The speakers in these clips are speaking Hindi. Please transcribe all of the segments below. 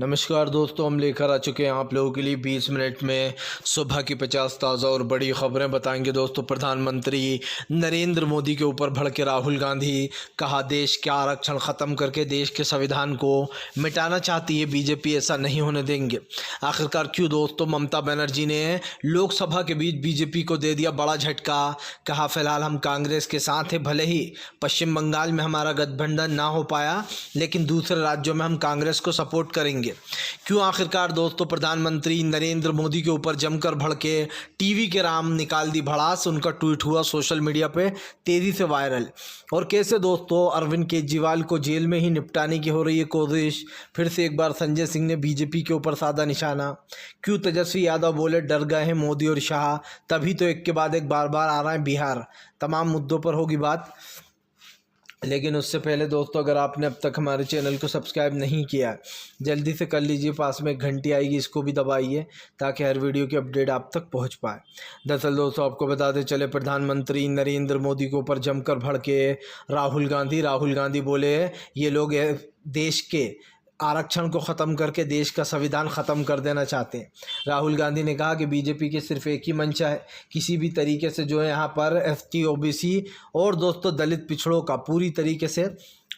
नमस्कार दोस्तों, हम लेकर आ चुके हैं आप लोगों के लिए 20 मिनट में सुबह की 50 ताज़ा और बड़ी खबरें बताएंगे। दोस्तों, प्रधानमंत्री नरेंद्र मोदी के ऊपर भड़के राहुल गांधी, कहा देश के आरक्षण ख़त्म करके देश के संविधान को मिटाना चाहती है बीजेपी, ऐसा नहीं होने देंगे। आखिरकार क्यों दोस्तों? ममता बनर्जी ने लोकसभा के बीच बीजेपी को दे दिया बड़ा झटका, कहा फिलहाल हम कांग्रेस के साथ हैं, भले ही पश्चिम बंगाल में हमारा गठबंधन ना हो पाया लेकिन दूसरे राज्यों में हम कांग्रेस को सपोर्ट करेंगे। क्यों आखिरकार दोस्तों? प्रधानमंत्री नरेंद्र मोदी के ऊपर जमकर भड़के, टीवी के राम निकाल दी भड़ास, उनका ट्वीट हुआ सोशल मीडिया पे तेजी से वायरल। और कैसे दोस्तों अरविंद केजरीवाल को जेल में ही निपटाने की हो रही है कोशिश। फिर से एक बार संजय सिंह ने बीजेपी के ऊपर साधा निशाना। क्यों तेजस्वी यादव बोले डर गए हैं मोदी और शाह, तभी तो एक के बाद एक बार बार आ रहा है बिहार। तमाम मुद्दों पर होगी बात, लेकिन उससे पहले दोस्तों अगर आपने अब तक हमारे चैनल को सब्सक्राइब नहीं किया जल्दी से कर लीजिए, पास में एक घंटी आएगी इसको भी दबाइए ताकि हर वीडियो की अपडेट आप तक पहुंच पाए। दरअसल दोस्तों आपको बताते चले, प्रधानमंत्री नरेंद्र मोदी के ऊपर जमकर भड़के राहुल गांधी बोले ये लोग देश के आरक्षण को ख़त्म करके देश का संविधान ख़त्म कर देना चाहते हैं। राहुल गांधी ने कहा कि बीजेपी के सिर्फ एक ही मंशा है, किसी भी तरीके से जो है यहाँ पर एसटी ओबीसी और दोस्तों दलित पिछड़ों का पूरी तरीके से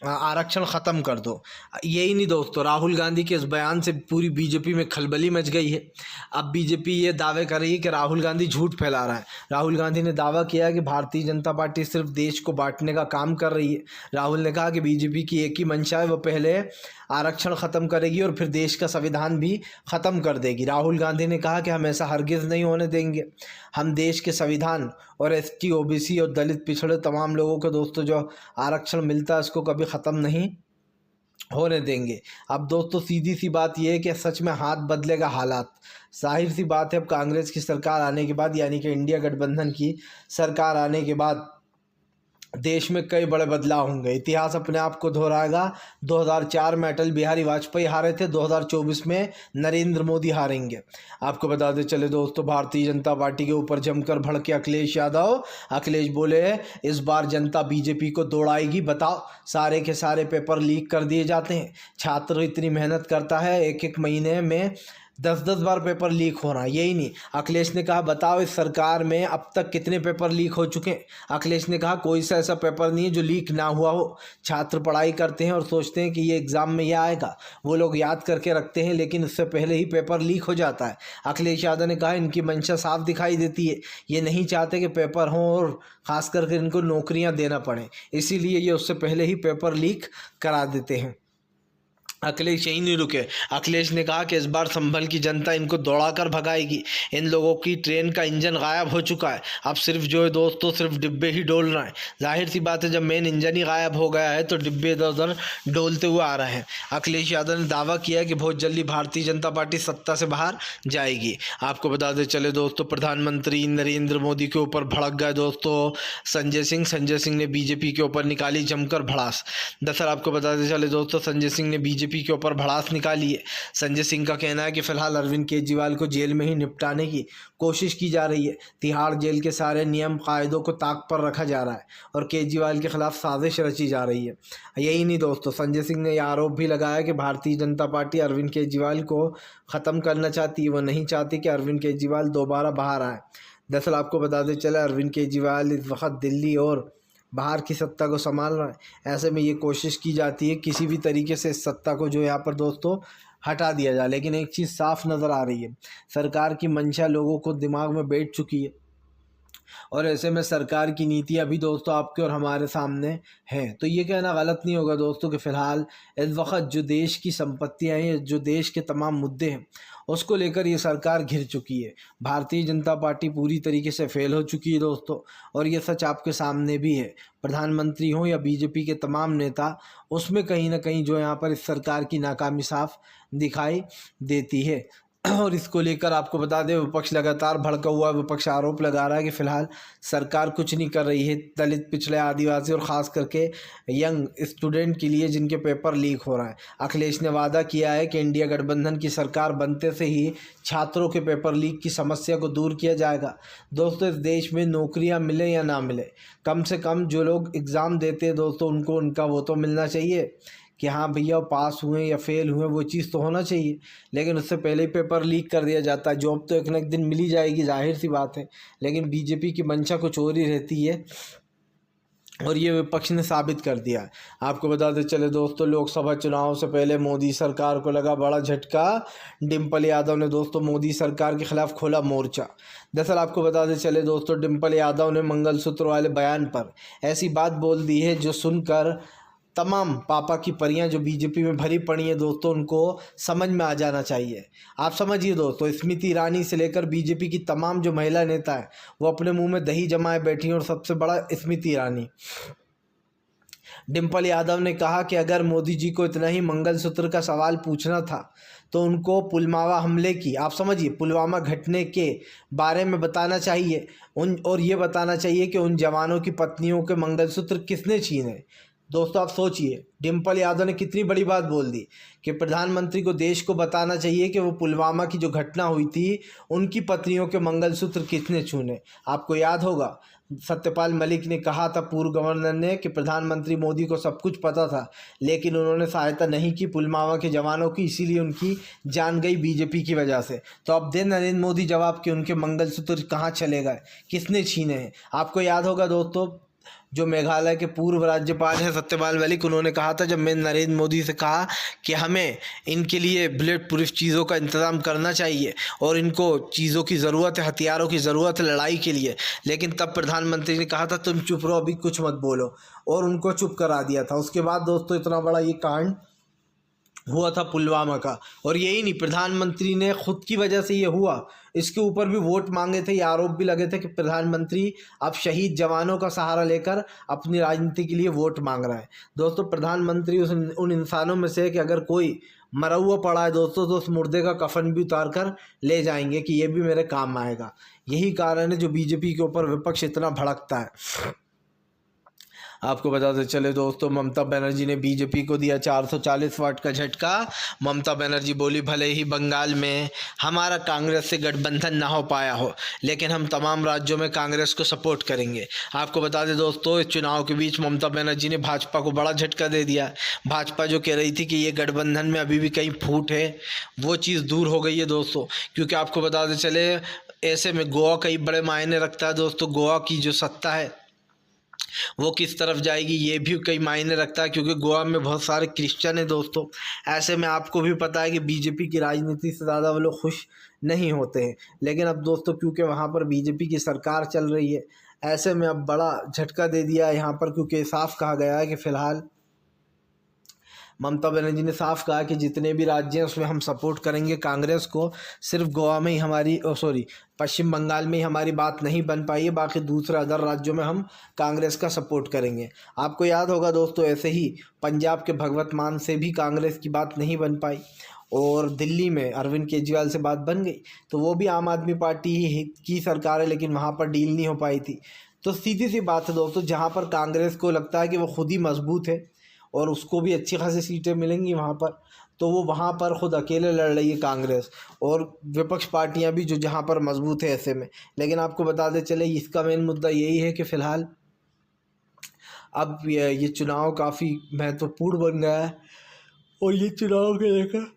आरक्षण ख़त्म कर दो। यही नहीं दोस्तों, राहुल गांधी के इस बयान से पूरी बीजेपी में खलबली मच गई है। अब बीजेपी ये दावे कर रही है कि राहुल गांधी झूठ फैला रहा है। राहुल गांधी ने दावा किया कि भारतीय जनता पार्टी सिर्फ देश को बांटने का काम कर रही है। राहुल ने कहा कि बीजेपी की एक ही मंशा है, वो पहले आरक्षण ख़त्म करेगी और फिर देश का संविधान भी ख़त्म कर देगी। राहुल गांधी ने कहा कि हम ऐसा हरगिज़ नहीं होने देंगे, हम देश के संविधान और एसटी ओबीसी और दलित पिछड़े तमाम लोगों को दोस्तों जो आरक्षण मिलता है उसको कभी ख़त्म नहीं होने देंगे। अब दोस्तों सीधी सी बात यह है कि सच में हाथ बदलेगा हालात। जाहिर सी बात है अब कांग्रेस की सरकार आने के बाद, यानी कि इंडिया गठबंधन की सरकार आने के बाद देश में कई बड़े बदलाव होंगे। इतिहास अपने आप को दोहराएगा। 2004 में अटल बिहारी वाजपेयी हारे थे, 2024 में नरेंद्र मोदी हारेंगे। आपको बताते चले दोस्तों, भारतीय जनता पार्टी के ऊपर जमकर भड़के अखिलेश यादव। अखिलेश बोले इस बार जनता बीजेपी को दौड़ाएगी। बताओ, सारे के सारे पेपर लीक कर दिए जाते हैं। छात्र इतनी मेहनत करता है, एक एक महीने में 10-10 बार पेपर लीक हो रहा है। यही नहीं, अखिलेश ने कहा बताओ इस सरकार में अब तक कितने पेपर लीक हो चुके हैं। अखिलेश ने कहा कोई सा ऐसा पेपर नहीं है जो लीक ना हुआ हो। छात्र पढ़ाई करते हैं और सोचते हैं कि ये एग्ज़ाम में यह आएगा, वो लोग याद करके रखते हैं लेकिन उससे पहले ही पेपर लीक हो जाता है। अखिलेश यादव ने कहा इनकी मंशा साफ दिखाई देती है, ये नहीं चाहते कि पेपर हों और ख़ास करके इनको नौकरियाँ देना पड़े, इसीलिए ये उससे पहले ही पेपर लीक करा देते हैं। अखिलेश यही नहीं रुके। अखिलेश ने कहा कि इस बार संभल की जनता इनको दौड़ाकर भगाएगी। इन लोगों की ट्रेन का इंजन गायब हो चुका है, अब सिर्फ जो है दोस्तों सिर्फ डिब्बे ही डोल रहे हैं। जाहिर सी बात है जब मेन इंजन ही गायब हो गया है तो डिब्बे इधर उधर डोलते हुए आ रहे हैं। अखिलेश यादव ने दावा किया कि बहुत जल्दी भारतीय जनता पार्टी सत्ता से बाहर जाएगी। आपको बताते चले दोस्तों, प्रधानमंत्री नरेंद्र मोदी के ऊपर भड़क गए दोस्तों संजय सिंह ने बीजेपी के ऊपर निकाली जमकर भड़ास। दरअसल आपको बताते चले दोस्तों, संजय सिंह ने बीजेपी के ऊपर भड़ास निकाली है। संजय सिंह का कहना है कि फिलहाल अरविंद केजरीवाल को जेल में ही निपटाने की कोशिश की जा रही है। तिहाड़ जेल के सारे नियम कायदों को ताक पर रखा जा रहा है और केजरीवाल के खिलाफ साजिश रची जा रही है। यही नहीं दोस्तों, संजय सिंह ने यह आरोप भी लगाया कि भारतीय जनता पार्टी अरविंद केजरीवाल को ख़त्म करना चाहती है, वो नहीं चाहती कि अरविंद केजरीवाल दोबारा बाहर आए। दरअसल आपको बताते चले अरविंद केजरीवाल इस वक्त दिल्ली और बाहर की सत्ता को संभाल रहा है। ऐसे में ये कोशिश की जाती है किसी भी तरीके से इस सत्ता को जो यहाँ पर दोस्तों हटा दिया जाए। लेकिन एक चीज़ साफ नज़र आ रही है, सरकार की मंशा लोगों को दिमाग में बैठ चुकी है और ऐसे में सरकार की नीतियाँ भी दोस्तों आपके और हमारे सामने हैं। तो ये कहना गलत नहीं होगा दोस्तों कि फ़िलहाल इस वक्त जो देश की संपत्तियाँ हैं, जो देश के तमाम मुद्दे हैं, उसको लेकर ये सरकार घिर चुकी है। भारतीय जनता पार्टी पूरी तरीके से फेल हो चुकी है दोस्तों, और ये सच आपके सामने भी है। प्रधानमंत्री हों या बीजेपी के तमाम नेता, उसमें कहीं ना कहीं जो यहाँ पर इस सरकार की नाकामी साफ दिखाई देती है। और इसको लेकर आपको बता दें विपक्ष लगातार भड़का हुआ है। विपक्ष आरोप लगा रहा है कि फ़िलहाल सरकार कुछ नहीं कर रही है दलित पिछड़े आदिवासी और ख़ास करके यंग स्टूडेंट के लिए जिनके पेपर लीक हो रहा है। अखिलेश ने वादा किया है कि इंडिया गठबंधन की सरकार बनते से ही छात्रों के पेपर लीक की समस्या को दूर किया जाएगा। दोस्तों इस देश में नौकरियाँ मिले या ना मिले, कम से कम जो लोग एग्ज़ाम देते हैं दोस्तों उनको उनका वो तो मिलना चाहिए कि हाँ भैया वो पास हुए या फेल हुए, वो चीज़ तो होना चाहिए। लेकिन उससे पहले ही पेपर लीक कर दिया जाता है। जॉब तो एक न एक दिन मिल ही जाएगी, जाहिर सी बात है, लेकिन बीजेपी की मंशा कुछ और ही रहती है और ये विपक्ष ने साबित कर दिया है। आपको बताते चले दोस्तों, लोकसभा चुनाव से पहले मोदी सरकार को लगा बड़ा झटका। डिम्पल यादव ने दोस्तों मोदी सरकार के खिलाफ खोला मोर्चा। दरअसल आपको बताते चले दोस्तों, डिम्पल यादव ने मंगलसूत्र वाले बयान पर ऐसी बात बोल दी है जो सुनकर तमाम पापा की परियां जो बीजेपी में भरी पड़ी हैं दोस्तों, उनको समझ में आ जाना चाहिए। आप समझिए दोस्तों, स्मृति ईरानी से लेकर बीजेपी की तमाम जो महिला नेता हैं वो अपने मुंह में दही जमाए बैठी हैं, और सबसे बड़ा स्मृति ईरानी। डिम्पल यादव ने कहा कि अगर मोदी जी को इतना ही मंगलसूत्र का सवाल पूछना था तो उनको पुलवामा हमले की, आप समझिए पुलवामा घटने के बारे में बताना चाहिए और ये बताना चाहिए कि उन जवानों की पत्नियों के मंगलसूत्र किसने छीने। दोस्तों आप सोचिए, डिम्पल यादव ने कितनी बड़ी बात बोल दी कि प्रधानमंत्री को देश को बताना चाहिए कि वो पुलवामा की जो घटना हुई थी उनकी पत्नियों के मंगलसूत्र किसने छूने। आपको याद होगा सत्यपाल मलिक ने कहा था, पूर्व गवर्नर ने, कि प्रधानमंत्री मोदी को सब कुछ पता था लेकिन उन्होंने सहायता नहीं की पुलवामा के जवानों की, इसीलिए उनकी जान गई बीजेपी की वजह से। तो अब दे नरेंद्र मोदी जवाब कि उनके मंगलसूत्र कहाँ चले गए, किसने छीने हैं। आपको याद होगा दोस्तों, जो मेघालय के पूर्व राज्यपाल हैं सत्यपाल मलिक, उन्होंने कहा था, जब मैंने नरेंद्र मोदी से कहा कि हमें इनके लिए बुलेट प्रूफ चीज़ों का इंतज़ाम करना चाहिए और इनको चीज़ों की ज़रूरत है, हथियारों की ज़रूरत है लड़ाई के लिए, लेकिन तब प्रधानमंत्री ने कहा था तुम चुप रहो, अभी कुछ मत बोलो, और उनको चुप करा दिया था। उसके बाद दोस्तों इतना बड़ा ये कांड हुआ था पुलवामा का। और यही नहीं, प्रधानमंत्री ने खुद की वजह से ये हुआ, इसके ऊपर भी वोट मांगे थे, ये आरोप भी लगे थे कि प्रधानमंत्री अब शहीद जवानों का सहारा लेकर अपनी राजनीति के लिए वोट मांग रहा है। दोस्तों प्रधानमंत्री उन इंसानों में से है कि अगर कोई मरा हुआ पड़ा है दोस्तों तो उस मुर्दे का कफन भी उतार कर ले जाएंगे कि ये भी मेरे काम आएगा। यही कारण है जो बीजेपी के ऊपर विपक्ष इतना भड़कता है। आपको बताते चले दोस्तों, ममता बनर्जी ने बीजेपी को दिया 440 वाट का झटका। ममता बनर्जी बोली, भले ही बंगाल में हमारा कांग्रेस से गठबंधन ना हो पाया हो लेकिन हम तमाम राज्यों में कांग्रेस को सपोर्ट करेंगे। आपको बता दें दोस्तों, इस चुनाव के बीच ममता बनर्जी ने भाजपा को बड़ा झटका दे दिया। भाजपा जो कह रही थी कि ये गठबंधन में अभी भी कहीं फूट है, वो चीज़ दूर हो गई है दोस्तों। क्योंकि आपको बताते चले, ऐसे में गोवा कई बड़े मायने रखता है दोस्तों। गोवा की जो सत्ता है वो किस तरफ जाएगी ये भी कई मायने रखता है, क्योंकि गोवा में बहुत सारे क्रिश्चियन हैं दोस्तों। ऐसे में आपको भी पता है कि बीजेपी की राजनीति से ज़्यादा वो लोग खुश नहीं होते हैं। लेकिन अब दोस्तों क्योंकि वहाँ पर बीजेपी की सरकार चल रही है, ऐसे में अब बड़ा झटका दे दिया है यहाँ पर, क्योंकि साफ कहा गया है कि फ़िलहाल ममता बनर्जी ने साफ कहा कि जितने भी राज्य हैं उसमें हम सपोर्ट करेंगे कांग्रेस को। सिर्फ गोवा में ही हमारी पश्चिम बंगाल में ही हमारी बात नहीं बन पाई है, बाकी दूसरे अदर राज्यों में हम कांग्रेस का सपोर्ट करेंगे। आपको याद होगा दोस्तों, ऐसे ही पंजाब के भगवत मान से भी कांग्रेस की बात नहीं बन पाई और दिल्ली में अरविंद केजरीवाल से बात बन गई, तो वो भी आम आदमी पार्टी ही की सरकार है लेकिन वहाँ पर डील नहीं हो पाई थी। तो सीधी सी बात है दोस्तों, जहाँ पर कांग्रेस को लगता है कि वो खुद ही मजबूत है और उसको भी अच्छी खासी सीटें मिलेंगी वहाँ पर, तो वो वहाँ पर खुद अकेले लड़ रही है कांग्रेस, और विपक्ष पार्टियाँ भी जो जहाँ पर मजबूत है ऐसे में। लेकिन आपको बताते चले, इसका मेन मुद्दा यही है कि फ़िलहाल अब ये चुनाव काफ़ी महत्वपूर्ण बन गया है और ये चुनाव के लेकर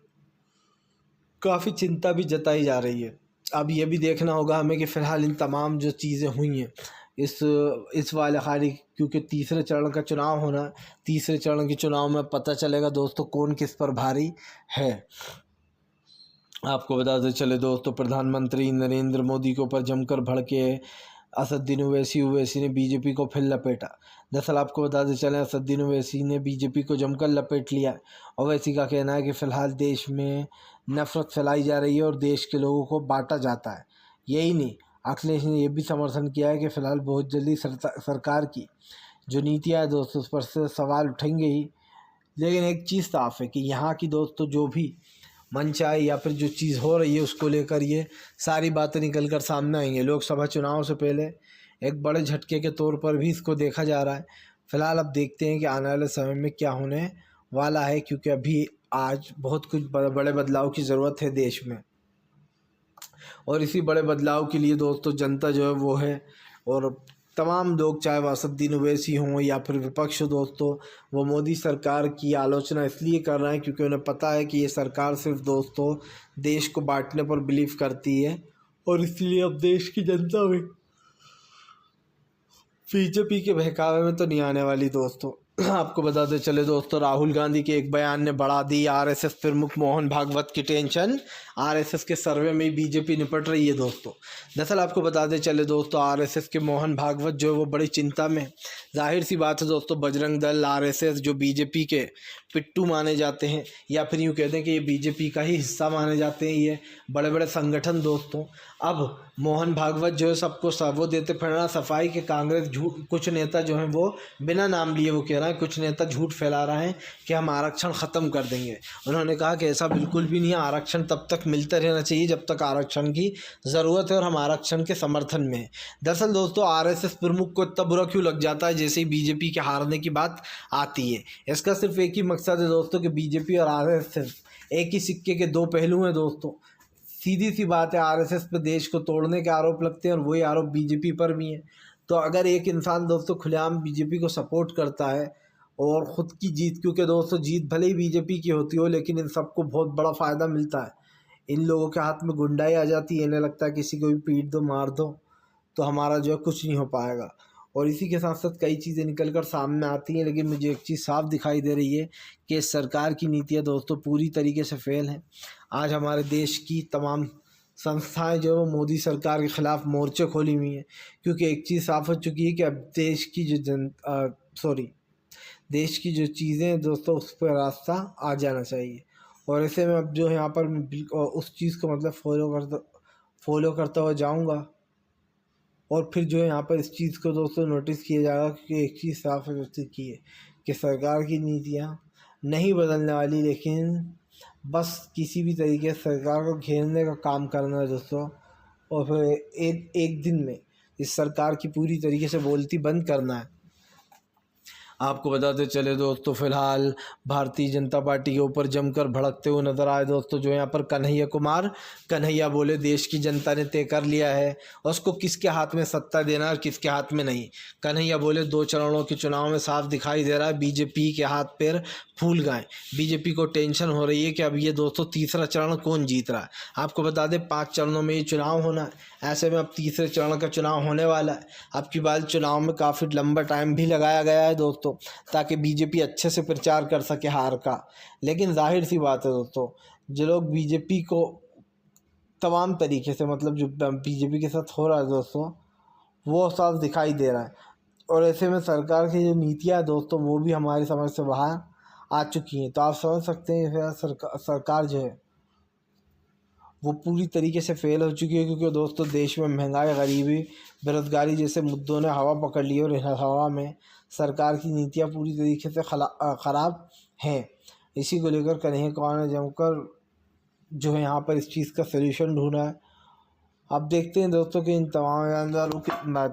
काफ़ी चिंता भी जताई जा रही है। अब ये भी देखना होगा हमें कि फ़िलहाल इन तमाम जो चीज़ें हुई हैं इस वाले खाली, क्योंकि तीसरे चरण का चुनाव होना, तीसरे चरण के चुनाव में पता चलेगा दोस्तों कौन किस पर भारी है। आपको बताते चले दोस्तों, प्रधानमंत्री नरेंद्र मोदी के ऊपर जमकर भड़के असदुद्दीन ओवैसी ने बीजेपी को फिर लपेटा। दरअसल आपको बताते चले, असदुद्दीन ओवैसी ने बीजेपी को जमकर लपेट लिया। ओवैसी का कहना है कि फ़िलहाल देश में नफरत फैलाई जा रही है और देश के लोगों को बांटा जाता है। यही नहीं, अखिलेश ने यह भी समर्थन किया है कि फ़िलहाल बहुत जल्दी सरकार की जो नीतियाँ है दोस्तों उस पर से सवाल उठेंगे ही। लेकिन एक चीज़ साफ है कि यहाँ की दोस्तों जो भी मंशा है या फिर जो चीज़ हो रही है उसको लेकर ये सारी बातें निकल कर सामने आएंगे। लोकसभा चुनाव से पहले एक बड़े झटके के तौर पर भी इसको देखा जा रहा है। फ़िलहाल अब देखते हैं कि आने वाले समय में क्या होने वाला है, क्योंकि अभी आज बहुत कुछ बड़े बदलाव की ज़रूरत है देश में, और इसी बड़े बदलाव के लिए दोस्तों जनता जो है वो है और तमाम लोग, चाहे वह असदुद्दीन ओवैसी हों या फिर विपक्ष हो दोस्तों, वो मोदी सरकार की आलोचना इसलिए कर रहे हैं क्योंकि उन्हें पता है कि ये सरकार सिर्फ दोस्तों देश को बांटने पर बिलीव करती है, और इसलिए अब देश की जनता भी बीजेपी के बहकावे में तो नहीं आने वाली दोस्तों। आपको बताते चले दोस्तों, राहुल गांधी के एक बयान ने बढ़ा दी आरएसएस प्रमुख मोहन भागवत की टेंशन। आरएसएस के सर्वे में बीजेपी निपट रही है दोस्तों। दरअसल आपको बताते चले दोस्तों, आरएसएस के मोहन भागवत जो है वो बड़ी चिंता में। जाहिर सी बात है दोस्तों, बजरंग दल, आरएसएस जो बीजेपी के पिट्टू माने जाते हैं, या फिर यूँ कहते हैं कि ये बीजेपी का ही हिस्सा माने जाते हैं, ये बड़े बड़े संगठन दोस्तों। अब मोहन भागवत जो है सबको वो देते फिरना सफाई के कांग्रेस झूठ, कुछ नेता जो हैं वो बिना नाम लिए वो कह रहे हैं, कुछ नेता झूठ फैला रहे हैं कि हम आरक्षण ख़त्म कर देंगे। उन्होंने कहा कि ऐसा बिल्कुल भी नहीं है, आरक्षण तब तक मिलता रहना चाहिए जब तक आरक्षण की ज़रूरत है, और हम आरक्षण के समर्थन में हैं। दरअसल दोस्तों, आरएसएस प्रमुख को इतना बुरा क्यों लग जाता है जैसे ही बीजेपी के हारने की बात आती है? इसका सिर्फ एक ही मकसद है दोस्तों कि बीजेपी और आरएसएस एक ही सिक्के के दो पहलू हैं दोस्तों। सीधी सी बात है, आरएसएस पे देश को तोड़ने के आरोप लगते हैं और वही आरोप बीजेपी पर भी हैं। तो अगर एक इंसान दोस्तों खुलेआम बीजेपी को सपोर्ट करता है और ख़ुद की जीत, क्योंकि दोस्तों जीत भले ही बीजेपी की होती हो, लेकिन इन सबको बहुत बड़ा फ़ायदा मिलता है। इन लोगों के हाथ में गुंडाई आ जाती है, इन्हें लगता है किसी को भी पीट दो, मार दो, तो हमारा जो है कुछ नहीं हो पाएगा। और इसी के साथ साथ कई चीज़ें निकल कर सामने आती हैं, लेकिन मुझे एक चीज़ साफ दिखाई दे रही है कि सरकार की नीतियाँ दोस्तों पूरी तरीके से फेल हैं। आज हमारे देश की तमाम संस्थाएं जो है मोदी सरकार के ख़िलाफ़ मोर्चे खोली हुई हैं, क्योंकि एक चीज़ साफ हो चुकी है कि अब देश की देश की जो चीज़ें हैं दोस्तों उस पर रास्ता आ जाना चाहिए। और ऐसे में अब जो है यहाँ पर उस चीज़ को मतलब फॉलो करता हुआ जाऊँगा, और फिर जो है यहाँ पर इस चीज़ को दोस्तों नोटिस किया जाएगा, क्योंकि एक चीज़ साफ व्यवस्थित की है कि सरकार की नीतियाँ नहीं बदलने वाली, लेकिन बस किसी भी तरीके से सरकार को घेरने का काम करना है दोस्तों, और फिर एक दिन में इस सरकार की पूरी तरीके से बोलती बंद करना है। आपको बताते चले दोस्तों, फिलहाल भारतीय जनता पार्टी के ऊपर जमकर भड़कते हुए नजर आए दोस्तों जो यहाँ पर कन्हैया कुमार। कन्हैया बोले देश की जनता ने तय कर लिया है और उसको किसके हाथ में सत्ता देना और किसके हाथ में नहीं। कन्हैया बोले 2 चरणों के चुनाव में साफ दिखाई दे रहा है बीजेपी के हाथ पैर फूल गए। बीजेपी को टेंशन हो रही है कि अब ये दोस्तों तीसरा चरण कौन जीत रहा है। आपको बता दें 5 चरणों में ये चुनाव होना है, ऐसे में अब तीसरे चरण का चुनाव होने वाला है। अब की बार चुनाव में काफ़ी लंबा टाइम भी लगाया गया है दोस्तों, ताकि बीजेपी अच्छे से प्रचार कर सके हार का। लेकिन जाहिर सी बात है दोस्तों, जो लोग बीजेपी को तमाम तरीके से मतलब जो बीजेपी के साथ हो रहा है दोस्तों, वो साफ दिखाई दे रहा है। और ऐसे में सरकार की जो नीतियाँ दोस्तों वो भी हमारी समझ से बाहर आ चुकी हैं। तो आप समझ सकते हैं सरकार जो है वो पूरी तरीके से फेल हो चुकी है, क्योंकि दोस्तों देश में महंगाई, गरीबी, बेरोज़गारी जैसे मुद्दों ने हवा पकड़ ली है, और हवा में सरकार की नीतियाँ पूरी तरीके से ख़राब हैं। इसी को लेकर कन्हैया कुमार ने जमकर जो है यहाँ पर इस चीज़ का सलूशन ढूंढा है। अब देखते हैं दोस्तों कि इन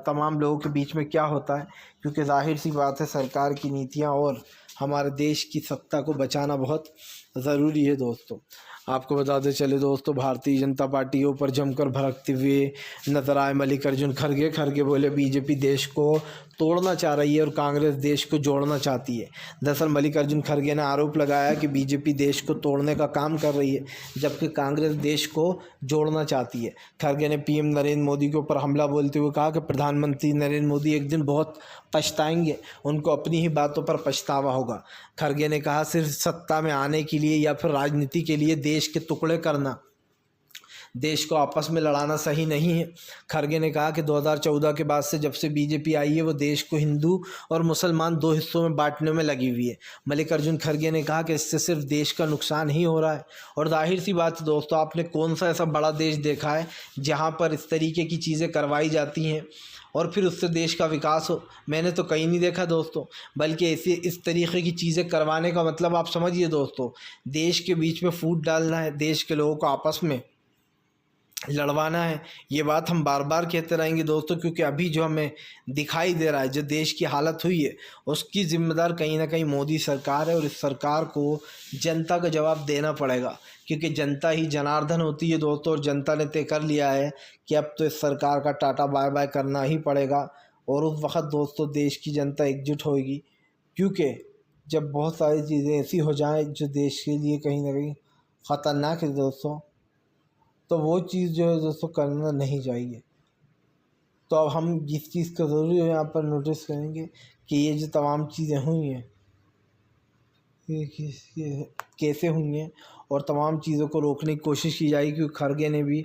तमाम लोगों के बीच में क्या होता है, क्योंकि जाहिर सी बात है सरकार की नीतियाँ और हमारे देश की सत्ता को बचाना बहुत ज़रूरी है दोस्तों। आपको बताते चले दोस्तों, भारतीय जनता पार्टी के ऊपर जमकर भड़कते हुए नजर आए मल्लिकार्जुन खड़गे। खड़गे बोले बीजेपी देश को तोड़ना चाह रही है और कांग्रेस देश को जोड़ना चाहती है। दरअसल मल्लिकार्जुन खड़गे ने आरोप लगाया कि बीजेपी देश को तोड़ने का काम कर रही है, जबकि कांग्रेस देश को जोड़ना चाहती है। खड़गे ने पीएम नरेंद्र मोदी के ऊपर हमला बोलते हुए कहा कि प्रधानमंत्री नरेंद्र मोदी एक दिन बहुत पछताएंगे, उनको अपनी ही बातों पर पछतावा होगा। खड़गे ने कहा सिर्फ सत्ता में आने के लिए या फिर राजनीति के लिए देश के टुकड़े करना, देश को आपस में लड़ाना सही नहीं है। खड़गे ने कहा कि 2014 के बाद से जब से बीजेपी आई है वो देश को हिंदू और मुसलमान 2 हिस्सों में बांटने में लगी हुई है। मल्लिकार्जुन खड़गे ने कहा कि इससे सिर्फ देश का नुकसान ही हो रहा है। और जाहिर सी बात है दोस्तों, आपने कौन सा ऐसा बड़ा देश देखा है जहाँ पर इस तरीके की चीज़ें करवाई जाती हैं और फिर उससे देश का विकास हो? मैंने तो कहीं नहीं देखा दोस्तों। बल्कि ऐसे इस तरीके की चीज़ें करवाने का मतलब आप समझिए दोस्तों, देश के बीच में फूट डालना है, देश के लोगों को आपस में लड़वाना है। ये बात हम बार बार कहते रहेंगे दोस्तों, क्योंकि अभी जो हमें दिखाई दे रहा है, जो देश की हालत हुई है, उसकी जिम्मेदार कहीं ना कहीं मोदी सरकार है। और इस सरकार को जनता का जवाब देना पड़ेगा, क्योंकि जनता ही जनार्दन होती है दोस्तों। और जनता ने तय कर लिया है कि अब तो इस सरकार का टाटा बाय बाय करना ही पड़ेगा। और उस वक़्त दोस्तों देश की जनता एकजुट होएगी, क्योंकि जब बहुत सारी चीज़ें ऐसी हो जाएं जो देश के लिए कहीं ना कहीं ख़तरनाक है दोस्तों, तो वो चीज़ जो है दोस्तों करना नहीं चाहिए। तो अब हम जिस चीज़ का ज़रूरी है यहाँ पर नोटिस करेंगे कि ये जो तमाम चीज़ें हुई हैं ये कैसे हुई हैं, और तमाम चीज़ों को रोकने की कोशिश की जाएगी, क्योंकि खरगे ने भी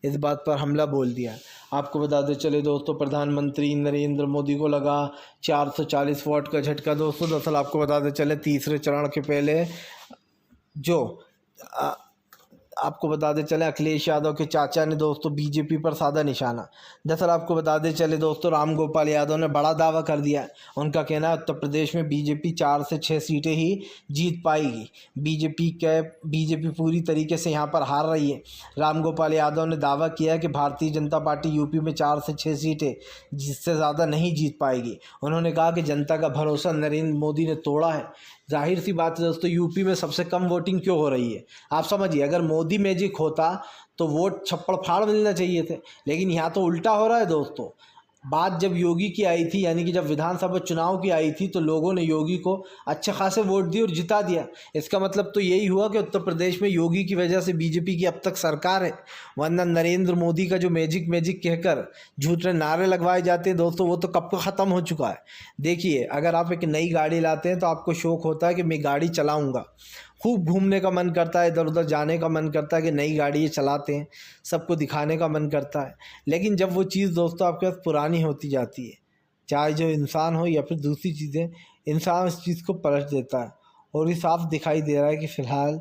इस बात पर हमला बोल दिया है। आपको बताते चले दोस्तों, प्रधानमंत्री नरेंद्र मोदी को लगा 440 वॉट का झटका दोस्तों। दरअसल आपको बताते चले तीसरे चरण के पहले जो आपको बताते चले अखिलेश यादव के चाचा ने दोस्तों बीजेपी पर साधा निशाना। दरअसल आपको बताते चले दोस्तों, राम गोपाल यादव ने बड़ा दावा कर दिया है। उनका कहना है उत्तर प्रदेश में बीजेपी 4 से 6 सीटें ही जीत पाएगी। बीजेपी पूरी तरीके से यहाँ पर हार रही है। राम गोपाल यादव ने दावा किया है कि भारतीय जनता पार्टी यूपी में 4 से 6 सीटें, जिससे ज़्यादा नहीं जीत पाएगी। उन्होंने कहा कि जनता का भरोसा नरेंद्र मोदी ने तोड़ा है। जाहिर सी बात है दोस्तों, यूपी में सबसे कम वोटिंग क्यों हो रही है आप समझिए। अगर मोदी मैजिक होता तो वोट छप्पड़ फाड़ मिलना चाहिए थे, लेकिन यहाँ तो उल्टा हो रहा है दोस्तों। बात जब योगी की आई थी, यानी कि जब विधानसभा चुनाव की आई थी, तो लोगों ने योगी को अच्छे खासे वोट दिए और जिता दिया। इसका मतलब तो यही हुआ कि उत्तर प्रदेश में योगी की वजह से बीजेपी की अब तक सरकार है, वरना नरेंद्र मोदी का जो मैजिक कहकर झूठे नारे लगवाए जाते हैं दोस्तों, वो तो कब का ख़त्म हो चुका है। देखिए, अगर आप एक नई गाड़ी लाते हैं तो आपको शौक़ होता है कि मैं गाड़ी चलाऊँगा, खूब घूमने का मन करता है, इधर उधर जाने का मन करता है कि नई गाड़ी ये चलाते हैं, सबको दिखाने का मन करता है। लेकिन जब वो चीज़ दोस्तों आपके पास पुरानी होती जाती है, चाहे जो इंसान हो या फिर दूसरी चीज़ें, इंसान उस चीज़ को पलट देता है। और ये साफ दिखाई दे रहा है कि फ़िलहाल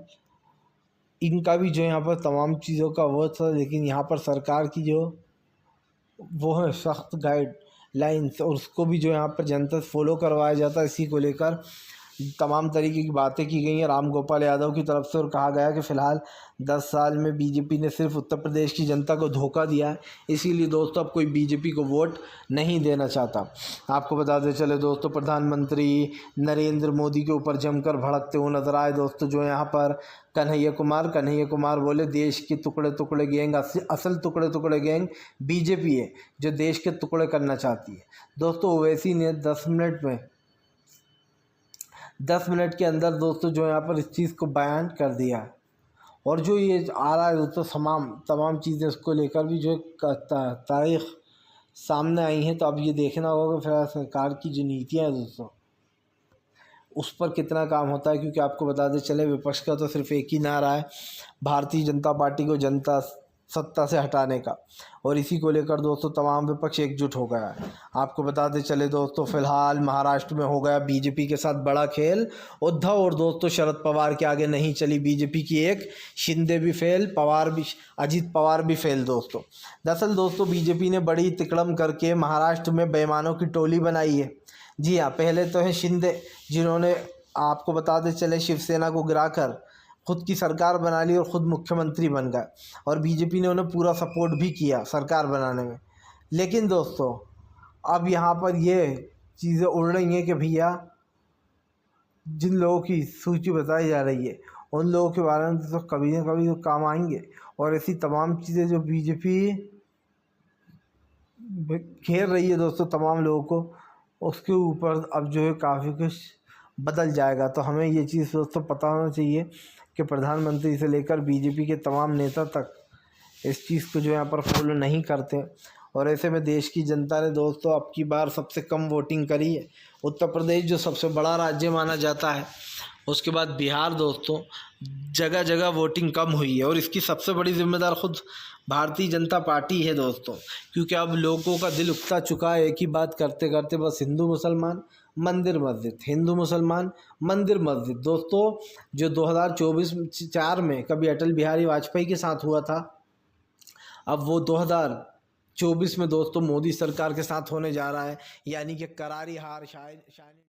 इनका भी जो यहाँ पर तमाम चीज़ों का वो था, लेकिन यहाँ पर सरकार की जो वो है सख्त गाइडलाइंस, और उसको भी जो यहाँ पर जनता से फॉलो करवाया जाता है। इसी को लेकर तमाम तरीके की बातें की गई हैं राम गोपाल यादव की तरफ से, और कहा गया कि फ़िलहाल 10 साल में बीजेपी ने सिर्फ उत्तर प्रदेश की जनता को धोखा दिया है, इसीलिए दोस्तों अब कोई बीजेपी को वोट नहीं देना चाहता। आपको बताते चले दोस्तों, प्रधानमंत्री नरेंद्र मोदी के ऊपर जमकर भड़कते हुए नजर आए दोस्तों। जो यहाँ पर कन्हैया कुमार बोले देश के टुकड़े टुकड़े गैंग, असल टुकड़े टुकड़े गैंग बीजेपी है, जो देश के टुकड़े करना चाहती है। दोस्तों ओवैसी ने 10 मिनट के अंदर दोस्तों जो यहाँ पर इस चीज़ को बयान कर दिया। और जो ये आ रहा है दोस्तों तमाम चीज़ें उसको लेकर भी जो तारीख सामने आई हैं, तो अब ये देखना होगा कि फिर सरकार की जो नीतियाँ हैं दोस्तों उस पर कितना काम होता है। क्योंकि आपको बताते चले, विपक्ष का तो सिर्फ एक ही नारा है, भारतीय जनता पार्टी को जनता सत्ता से हटाने का, और इसी को लेकर दोस्तों तमाम विपक्ष एकजुट हो गया है। आपको बताते चले दोस्तों, फिलहाल महाराष्ट्र में हो गया बीजेपी के साथ बड़ा खेल। उद्धव और दोस्तों शरद पवार के आगे नहीं चली बीजेपी की एक, शिंदे भी फेल, अजीत पवार भी फेल दोस्तों। दरअसल दोस्तों बीजेपी ने बड़ी तिकड़म करके महाराष्ट्र में बेईमानों की टोली बनाई है। जी हाँ, पहले तो है शिंदे, जिन्होंने आपको बताते चले शिवसेना को गिराकर खुद की सरकार बना ली और ख़ुद मुख्यमंत्री बन गए, और बीजेपी ने उन्हें पूरा सपोर्ट भी किया सरकार बनाने में। लेकिन दोस्तों अब यहाँ पर ये चीज़ें उड़ रही हैं कि भैया जिन लोगों की सूची बताई जा रही है उन लोगों के बारे में तो कभी ना कभी तो काम आएंगे, और ऐसी तमाम चीज़ें जो बीजेपी घेर रही है दोस्तों तमाम लोगों को, उसके ऊपर अब जो है काफ़ी कुछ बदल जाएगा। तो हमें ये चीज़ दोस्तों पता होना चाहिए कि प्रधानमंत्री से लेकर बीजेपी के तमाम नेता तक इस चीज़ को जो यहाँ पर फॉलो नहीं करते, और ऐसे में देश की जनता ने दोस्तों अब की बार सबसे कम वोटिंग करी है। उत्तर प्रदेश जो सबसे बड़ा राज्य माना जाता है, उसके बाद बिहार दोस्तों जगह जगह वोटिंग कम हुई है, और इसकी सबसे बड़ी जिम्मेदार खुद भारतीय जनता पार्टी है दोस्तों। क्योंकि अब लोगों का दिल उकता चुका है एक ही बात करते करते, बस हिंदू मुसलमान मंदिर मस्जिद, हिंदू मुसलमान मंदिर मस्जिद। दोस्तों जो 2024 में कभी अटल बिहारी वाजपेयी के साथ हुआ था, अब वो 2024 में दोस्तों मोदी सरकार के साथ होने जा रहा है, यानी कि करारी हार शायद